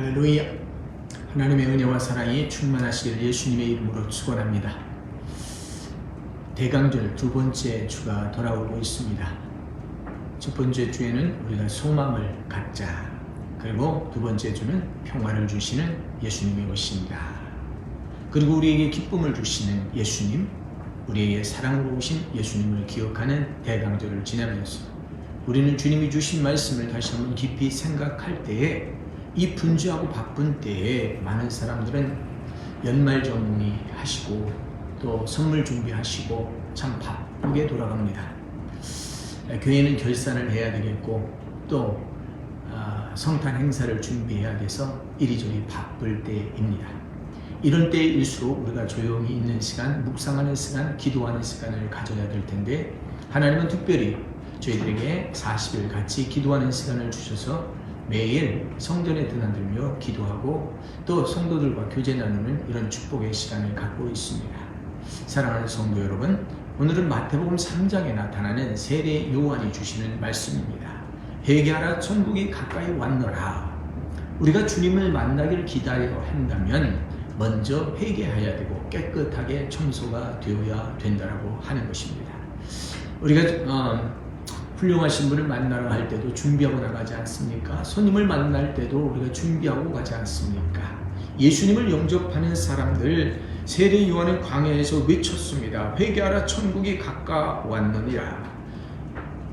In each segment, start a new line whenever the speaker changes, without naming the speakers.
할렐루야. 하나님의 은혜와 사랑이 충만하시길 예수님의 이름으로 축원합니다. 대강절 두 번째 주가 돌아오고 있습니다. 첫 번째 주에는 우리가 소망을 갖자, 그리고 두 번째 주는 평화를 주시는 예수님이 오신다. 그리고 우리에게 기쁨을 주시는 예수님, 우리에게 사랑으로 오신 예수님을 기억하는 대강절을 지나면서 우리는 주님이 주신 말씀을 다시 한번 깊이 생각할 때에, 이 분주하고 바쁜 때에 많은 사람들은 연말 정리하시고 또 선물 준비하시고 참 바쁘게 돌아갑니다. 교회는 결산을 해야 되겠고 또 성탄 행사를 준비해야 돼서 이리저리 바쁠 때입니다. 이런 때일수록 우리가 조용히 있는 시간, 묵상하는 시간, 기도하는 시간을 가져야 될 텐데, 하나님은 특별히 저희들에게 40일 같이 기도하는 시간을 주셔서 매일 성전에 드나들며 기도하고 또 성도들과 교제 나누는 이런 축복의 시간을 갖고 있습니다. 사랑하는 성도 여러분, 오늘은 마태복음 3장에 나타나는 세례 요한이 주시는 말씀입니다. 회개하라, 천국이 가까이 왔노라. 우리가 주님을 만나기를 기다려 한다면 먼저 회개해야 되고 깨끗하게 청소가 되어야 된다고 하는 것입니다. 우리가 훌륭하신 분을 만나러 갈 때도 준비하고 나가지 않습니까? 손님을 만날 때도 우리가 준비하고 가지 않습니까? 예수님을 영접하는 사람들, 세례 요한은 광야에서 외쳤습니다. 회개하라, 천국이 가까웠느니라.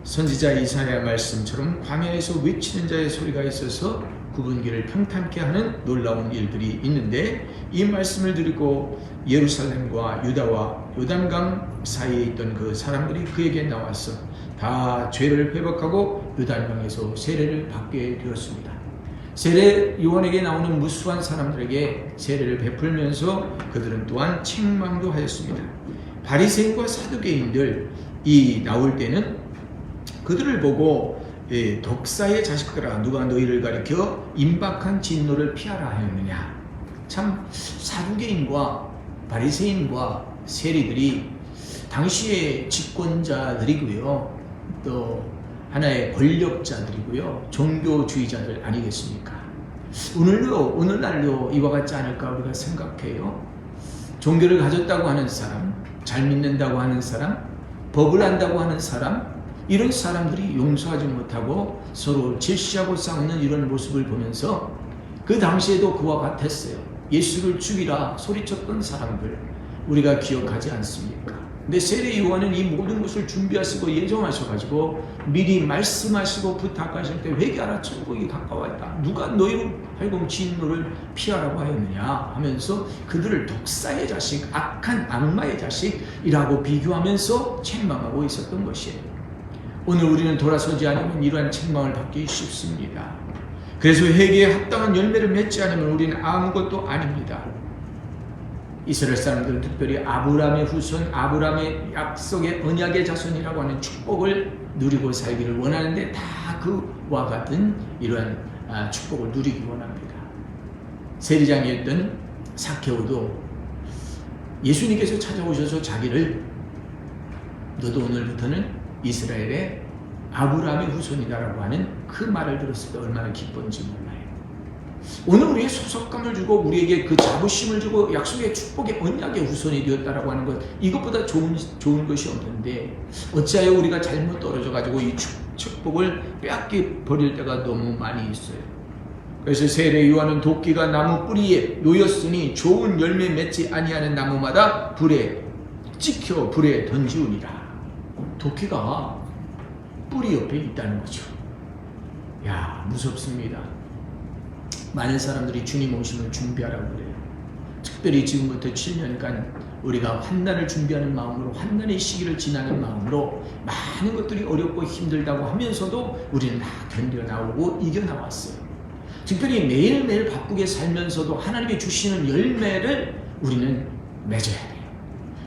선지자 이사야 말씀처럼 광야에서 외치는 자의 소리가 있어서 굽은 길을 평탄케 하는 놀라운 일들이 있는데, 이 말씀을 드리고 예루살렘과 유다와 요단강 사이에 있던 그 사람들이 그에게 나와서 다 죄를 회복하고 요단강에서 세례를 받게 되었습니다. 세례 요한에게 나오는 무수한 사람들에게 세례를 베풀면서 그들은 또한 책망도 하였습니다. 바리새인과 사두개인들 이 나올 때는 그들을 보고 독사의 자식들아, 누가 너희를 가리켜 임박한 진노를 피하라 하였느냐. 참 사두개인과 바리새인과 세리들이 당시의 집권자들이고요, 또 하나의 권력자들이고요, 종교주의자들 아니겠습니까? 오늘날도 이와 같지 않을까 우리가 생각해요. 종교를 가졌다고 하는 사람, 잘 믿는다고 하는 사람, 법을 안다고 하는 사람, 이런 사람들이 용서하지 못하고 서로 질시하고 싸우는 이런 모습을 보면서 그 당시에도 그와 같았어요. 예수를 죽이라 소리쳤던 사람들 우리가 기억하지 않습니까? 근데 세례 요한은 이 모든 것을 준비하시고 예정하셔가지고 미리 말씀하시고 부탁하실 때 회개하라, 천국이 가까웠다. 누가 너희로 하여금 진노를 피하라고 하였느냐 하면서 그들을 독사의 자식, 악한 악마의 자식이라고 비교하면서 책망하고 있었던 것이에요. 오늘 우리는 돌아서지 않으면 이러한 책망을 받기 쉽습니다. 그래서 회개에 합당한 열매를 맺지 않으면 우리는 아무것도 아닙니다. 이스라엘 사람들은 특별히 아브라함의 후손, 아브라함의 약속의 언약의 자손이라고 하는 축복을 누리고 살기를 원하는데, 다 그와 같은 이러한 축복을 누리기 원합니다. 세리장이었던 삭개오도 예수님께서 찾아오셔서 자기를 너도 오늘부터는 이스라엘의 아브라함의 후손이다라고 하는 그 말을 들었을 때 얼마나 기쁜지 몰라요. 오늘 우리에게 소속감을 주고 우리에게 그 자부심을 주고 약속의 축복의 언약의 후손이 되었다라고 하는 것, 이것보다 좋은 것이 없는데 어찌하여 우리가 잘못 떨어져 가지고 이 축복을 빼앗기 버릴 때가 너무 많이 있어요. 그래서 세례 요한은 도끼가 나무 뿌리에 놓였으니 좋은 열매 맺지 아니하는 나무마다 불에 찍혀 불에 던지우니라. 도끼가 뿌리 옆에 있다는 거죠. 야, 무섭습니다. 많은 사람들이 주님 오심을 준비하라고 그래요. 특별히 지금부터 7년간 우리가 환난을 준비하는 마음으로, 환난의 시기를 지나는 마음으로 많은 것들이 어렵고 힘들다고 하면서도 우리는 다 견뎌나오고 이겨나왔어요. 특별히 매일매일 바쁘게 살면서도 하나님이 주시는 열매를 우리는 맺어야 돼요.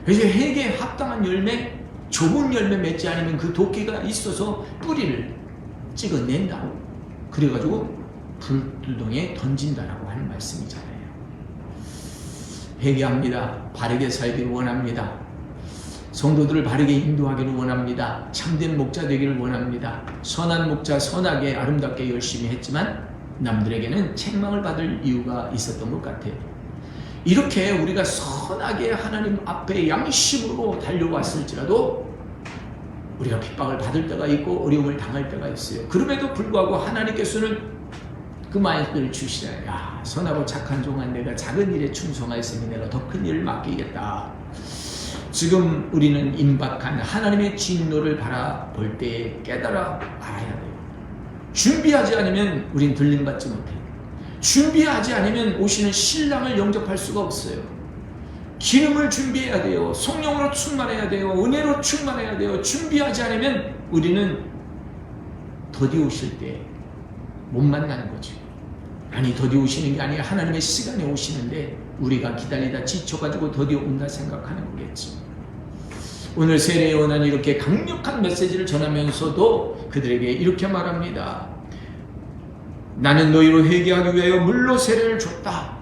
그래서 회개에 합당한 열매, 좋은 열매 맺지 않으면 그 도끼가 있어서 뿌리를 찍어낸다. 그래가지고 불두덩이에 던진다라고 하는 말씀이잖아요. 회개합니다. 바르게 살기를 원합니다. 성도들을 바르게 인도하기를 원합니다. 참된 목자 되기를 원합니다. 선한 목자 선하게 아름답게 열심히 했지만 남들에게는 책망을 받을 이유가 있었던 것 같아요. 이렇게 우리가 선하게 하나님 앞에 양심으로 달려왔을지라도 우리가 핍박을 받을 때가 있고 어려움을 당할 때가 있어요. 그럼에도 불구하고 하나님께서는 그 말씀을 주시잖아요. 야, 선하고 착한 종한 내가 작은 일에 충성하였으니 내가 더 큰 일을 맡기겠다. 지금 우리는 임박한 하나님의 진노를 바라볼 때에 깨달아 알아야 돼요. 준비하지 않으면 우린 들림받지 못해요. 준비하지 않으면 오시는 신랑을 영접할 수가 없어요. 기름을 준비해야 돼요. 성령으로 충만해야 돼요. 은혜로 충만해야 돼요. 준비하지 않으면 우리는 더디 오실 때 못 만나는 거죠. 아니, 더디 오시는 게 아니라 하나님의 시간에 오시는데 우리가 기다리다 지쳐가지고 더디 온다 생각하는 거겠지. 오늘 세례 요한은 이렇게 강력한 메시지를 전하면서도 그들에게 이렇게 말합니다. 나는 너희로 회개하기 위하여 물로 세례를 줬다.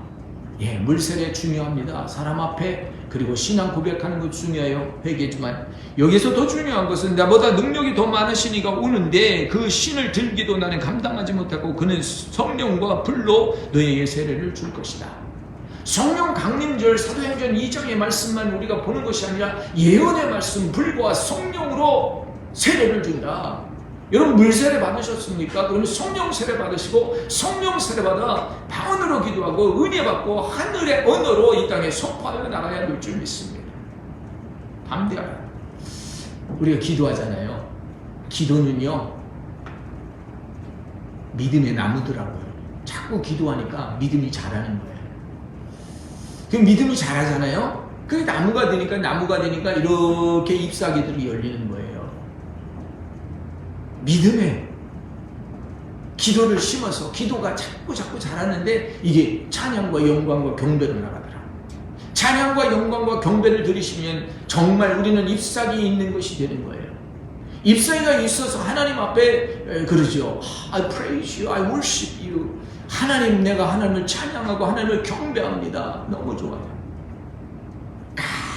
예, 물 세례 중요합니다. 사람 앞에 그리고 신앙 고백하는 것 중요해요. 회개지만 여기서 더 중요한 것은 나보다 능력이 더 많으시니가 오는데 그 신을 들기도 나는 감당하지 못하고 그는 성령과 불로 너희에게 세례를 줄 것이다. 성령 강림절 사도행전 2장의 말씀만 우리가 보는 것이 아니라 예언의 말씀 불과 성령으로 세례를 준다. 여러분 물세례 받으셨습니까? 그러면 성령 세례 받으시고 성령 세례 받아 방언으로 기도하고 은혜 받고 하늘의 언어로 이 땅에 선포하여 나가야 될 줄 믿습니다. 담대하라. 우리가 기도하잖아요. 기도는요 믿음의 나무더라고요. 자꾸 기도하니까 믿음이 자라는 거예요. 그 믿음이 자라잖아요. 그게 나무가 되니까 이렇게 잎사귀들이 열리는 거예요. 믿음에 기도를 심어서 기도가 자꾸 자라는데 이게 찬양과 영광과 경배로 나가더라. 찬양과 영광과 경배를 드리시면 정말 우리는 잎사귀 있는 것이 되는 거예요. 잎사귀가 있어서 하나님 앞에 그러죠. I praise you, I worship you. 하나님, 내가 하나님을 찬양하고 하나님을 경배합니다. 너무 좋아요.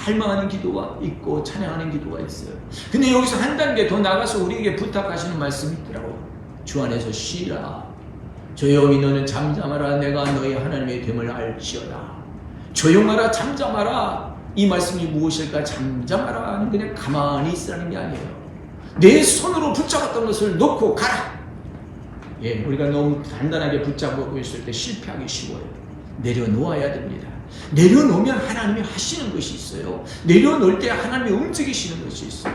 갈망하는 기도가 있고 찬양하는 기도가 있어요. 근데 여기서 한 단계 더 나가서 우리에게 부탁하시는 말씀이 있더라고요. 주 안에서 쉬라. 조용히 너는 잠잠하라. 내가 너희 하나님의 됨을 알지어다. 조용하라, 잠잠하라. 이 말씀이 무엇일까? 잠잠하라. 그냥 가만히 있으라는 게 아니에요. 내 손으로 붙잡았던 것을 놓고 가라. 예, 우리가 너무 단단하게 붙잡고 있을 때 실패하기 쉬워요. 내려놓아야 됩니다. 내려놓으면 하나님이 하시는 것이 있어요. 내려놓을 때 하나님이 움직이시는 것이 있어요.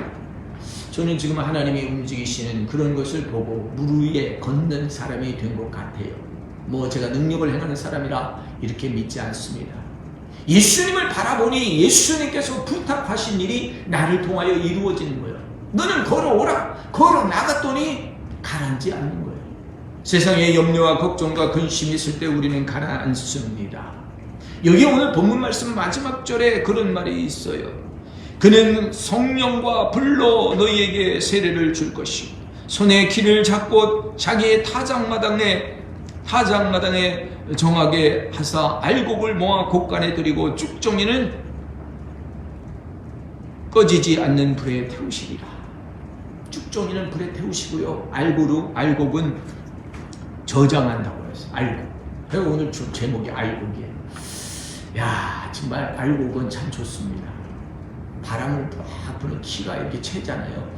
저는 지금 하나님이 움직이시는 그런 것을 보고 물 위에 걷는 사람이 된 것 같아요. 뭐 제가 능력을 행하는 사람이라 이렇게 믿지 않습니다. 예수님을 바라보니 예수님께서 부탁하신 일이 나를 통하여 이루어지는 거예요. 너는 걸어오라. 걸어 나갔더니 가라앉지 않는 거예요. 세상에 염려와 걱정과 근심이 있을 때 우리는 가라앉습니다. 여기 오늘 본문 말씀 마지막 절에 그런 말이 있어요. 그는 성령과 불로 너희에게 세례를 줄 것이요 손에 길을 잡고 자기의 타작마당에 정하게 하사 알곡을 모아 곳간에 들이고 쭉정이는 꺼지지 않는 불에 태우시리라. 쭉정이는 불에 태우시고요. 알곡은 저장한다고 했어요. 알곡. 그래서 오늘 제목이 알곡이에요. 야, 정말 알곡은 참 좋습니다. 바람을 팍 부는 키가 이렇게 채잖아요.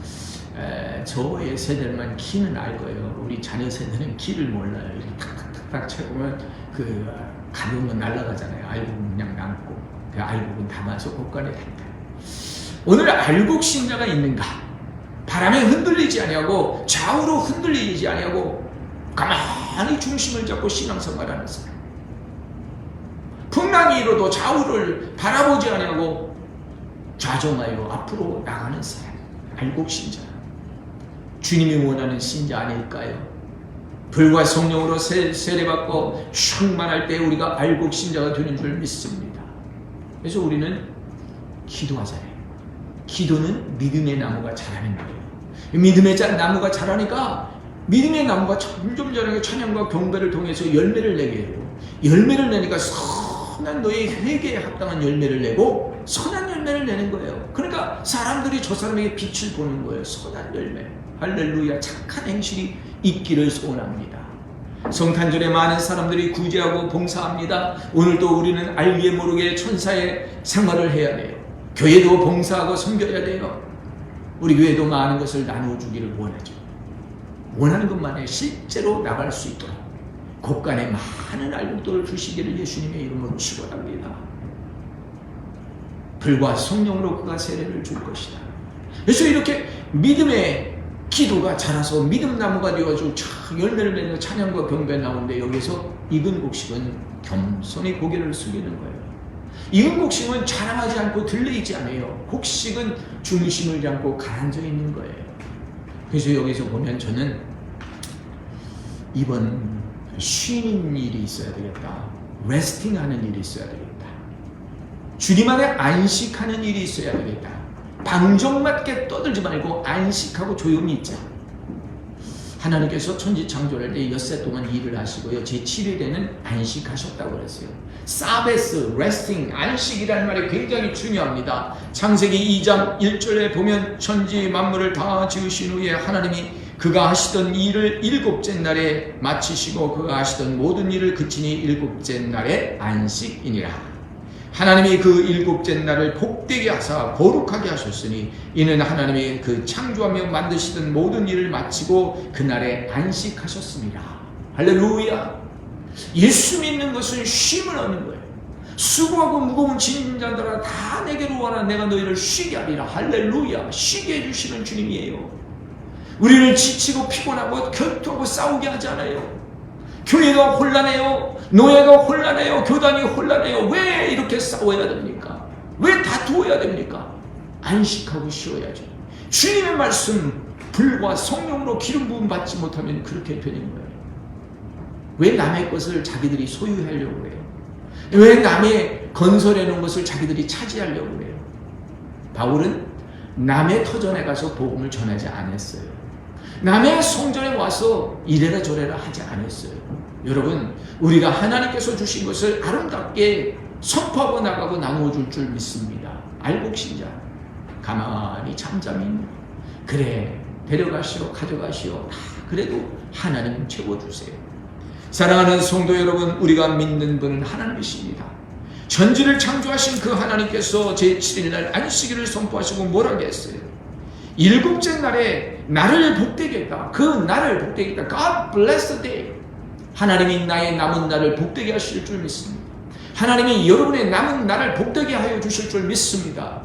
저의 세대만 키는 알 거예요. 우리 자녀 세대는 키를 몰라요. 이렇게 탁탁탁탁 채보면 그 가벼우면 날아가잖아요. 알곡은 그냥 남고 그 알곡은 담아서 곳간에 담다. 오늘 알곡 신자가 있는가? 바람에 흔들리지 아니하고 좌우로 흔들리지 아니하고 가만히 중심을 잡고 신앙생활하는 사람. 풍랑이 일어도 좌우를 바라보지 아니하고 좌정하여 앞으로 나가는 사람. 알곡 신자. 주님이 원하는 신자 아닐까요? 불과 성령으로 세례받고 충만할 때 우리가 알곡 신자가 되는 줄 믿습니다. 그래서 우리는 기도하잖아요. 기도는 믿음의 나무가 자라는 거예요. 믿음의 나무가 자라니까 믿음의 나무가 점점 자라게 찬양과 경배를 통해서 열매를 내게 해요. 열매를 내니까 선한 너의 회개에 합당한 열매를 내고 선한 열매를 내는 거예요. 그러니까 사람들이 저 사람에게 빛을 보는 거예요. 선한 열매. 할렐루야. 착한 행실이 있기를 소원합니다. 성탄절에 많은 사람들이 구제하고 봉사합니다. 오늘도 우리는 알게 모르게 천사의 생활을 해야 돼요. 교회도 봉사하고 섬겨야 돼요. 우리 교회도 많은 것을 나눠주기를 원하죠. 원하는 것만에 실제로 나갈 수 있도록 곳간에 많은 알곡들을 주시기를 예수님의 이름으로 축원합니다. 불과 성령으로 그가 세례를 줄 것이다. 그래서 이렇게 믿음의 기도가 자라서 믿음나무가 되어가지고 열매를 맺는 찬양과 경배가 나오는데, 여기서 익은 곡식은 겸손히 고개를 숙이는 거예요. 익은 곡식은 자랑하지 않고 들리지 않아요. 곡식은 중심을 잡고 가라앉아 있는 거예요. 그래서 여기서 보면 저는 이번 쉬는 일이 있어야 되겠다. 레스팅하는 일이 있어야 되겠다. 주님 안에 안식하는 일이 있어야 되겠다. 방정맞게 떠들지 말고 안식하고 조용히 있자. 하나님께서 천지 창조를 때 엿새 동안 일을 하시고요, 제7일에는 안식하셨다고 그랬어요. 사베스, 레스팅, 안식이라는 말이 굉장히 중요합니다. 창세기 2장 1절에 보면 천지 만물을 다 지으신 후에 하나님이 그가 하시던 일을 일곱째 날에 마치시고 그가 하시던 모든 일을 그치니 일곱째 날에 안식이니라. 하나님이 그 일곱째 날을 복되게 하사 거룩하게 하셨으니 이는 하나님이 그 창조하며 만드시던 모든 일을 마치고 그날에 안식하셨습니다. 할렐루야. 예수 믿는 것은 쉼을 얻는 거예요. 수고하고 무거운 짐진 자들아 다 내게로 와라, 내가 너희를 쉬게 하리라. 할렐루야. 쉬게 해주시는 주님이에요. 우리를 지치고 피곤하고 결투하고 싸우게 하지 않아요. 교회가 혼란해요. 노예가 혼란해요. 교단이 혼란해요. 왜 이렇게 싸워야 됩니까? 왜 다투어야 됩니까? 안식하고 쉬어야죠. 주님의 말씀, 불과 성령으로 기름 부음 받지 못하면 그렇게 되는 거예요. 왜 남의 것을 자기들이 소유하려고 해요? 왜 남의 건설해 놓은 것을 자기들이 차지하려고 해요? 바울은 남의 터전에 가서 복음을 전하지 않았어요. 남의 성전에 와서 이래라 저래라 하지 않았어요. 여러분, 우리가 하나님께서 주신 것을 아름답게 선포하고 나가고 나누어줄 줄 믿습니다. 알곡신자 가만히 잠잠히 있는, 그래 데려가시오 가져가시오, 그래도 하나님 채워주세요. 사랑하는 성도 여러분, 우리가 믿는 분은 하나님이십니다. 전지를 창조하신 그 하나님께서 제7일날 안식일을 선포하시고 뭐라고 했어요? 일곱째 날에 나를 복되게 했다. 그 날을 복되게 했다. God bless the day. 하나님이 나의 남은 날을 복되게 하실 줄 믿습니다. 하나님이 여러분의 남은 날을 복되게 하여 주실 줄 믿습니다.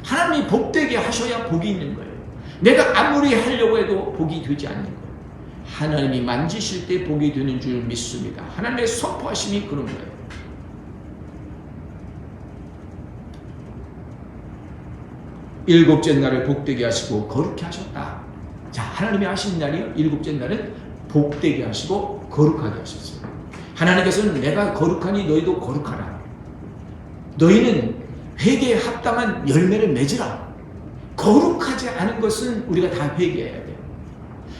하나님이 복되게 하셔야 복이 있는 거예요. 내가 아무리 하려고 해도 복이 되지 않는 거예요. 하나님이 만지실 때 복이 되는 줄 믿습니다. 하나님의 선포하심이 그런 거예요. 일곱째 날을 복되게 하시고 거룩히 하셨다. 자, 하나님이 하신 날이요, 일곱째 날은 복되게 하시고 거룩하게 하셨어요. 하나님께서는 내가 거룩하니 너희도 거룩하라. 너희는 회개에 합당한 열매를 맺으라. 거룩하지 않은 것은 우리가 다 회개해야 돼요.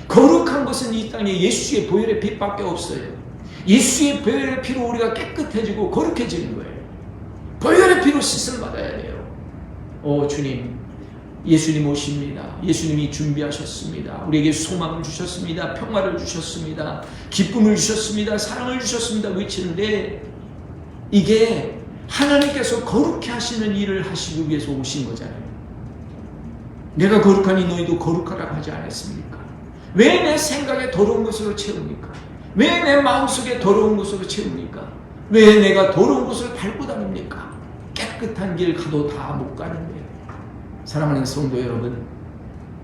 거룩한 것은 이 땅에 예수의 보혈의 빛밖에 없어요. 예수의 보혈의 피로 우리가 깨끗해지고 거룩해지는 거예요. 보혈의 피로 씻음 받아야 돼요. 오 주님, 예수님 오십니다. 예수님이 준비하셨습니다. 우리에게 소망을 주셨습니다. 평화를 주셨습니다. 기쁨을 주셨습니다. 사랑을 주셨습니다. 외치는데 이게 하나님께서 거룩해 하시는 일을 하시기 위해서 오신 거잖아요. 내가 거룩하니 너희도 거룩하라고 하지 않았습니까? 왜 내 생각에 더러운 것으로 채웁니까? 왜 내 마음속에 더러운 것으로 채웁니까? 왜 내가 더러운 것을 밟고 다닙니까? 깨끗한 길 가도 다 못 가는데. 사랑하는 성도 여러분,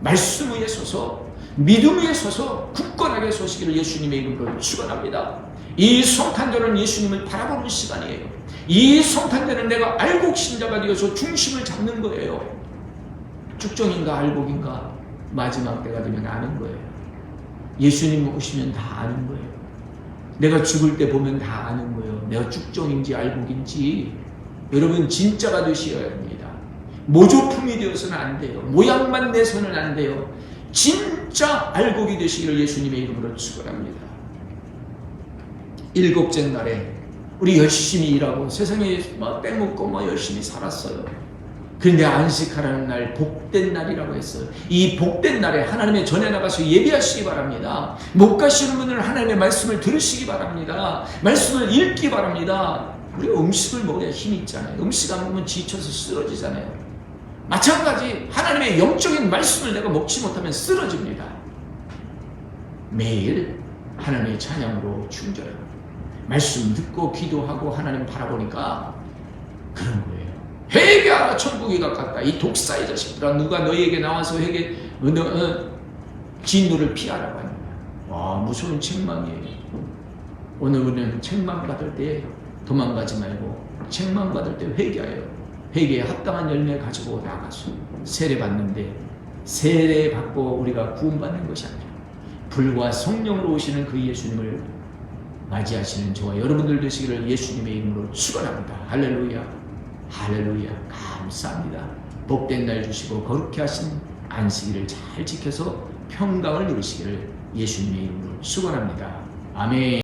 말씀 위에 서서 믿음 위에 서서 굳건하게 서시기를 예수님의 이름으로 축원합니다. 이 성탄절은 예수님을 바라보는 시간이에요. 이 성탄절은 내가 알곡신자가 되어서 중심을 잡는 거예요. 축정인가 알곡인가 마지막 때가 되면 아는 거예요. 예수님 오시면 다 아는 거예요. 내가 죽을 때 보면 다 아는 거예요. 내가 축정인지 알곡인지. 여러분 진짜가 되셔야 합니다. 모조품이 되어서는 안 돼요. 모양만 내서는 안 돼요. 진짜 알곡이 되시기를 예수님의 이름으로 축원합니다. 일곱째 날에 우리 열심히 일하고 세상에 떼먹고 열심히 살았어요. 그런데 안식하라는 날 복된 날이라고 했어요. 이 복된 날에 하나님의 전에 나가서 예배하시기 바랍니다. 못 가시는 분들은 하나님의 말씀을 들으시기 바랍니다. 말씀을 읽기 바랍니다. 우리가 음식을 먹어야 힘이 있잖아요. 음식 안 먹으면 지쳐서 쓰러지잖아요. 마찬가지 하나님의 영적인 말씀을 내가 먹지 못하면 쓰러집니다. 매일 하나님의 찬양으로 충전하고 말씀 듣고 기도하고 하나님 바라보니까 그런 거예요. 회개하라, 천국이 가깝다. 이 독사의 자식들아, 누가 너희에게 나와서 진노를 피하라고 하는 거야. 와, 무서운 책망이에요. 오늘 우리는 책망받을 때 도망가지 말고 책망받을 때 회개하여 회개에 합당한 열매 가지고 나가서 세례받는데, 세례받고 우리가 구원받는 것이 아니라 불과 성령으로 오시는 그 예수님을 맞이하시는 저와 여러분들 되시기를 예수님의 이름으로 축원합니다. 할렐루야, 할렐루야. 감사합니다. 복된 날 주시고 거룩히 하신 안식일을 잘 지켜서 평강을 누리시기를 예수님의 이름으로 축원합니다. 아멘.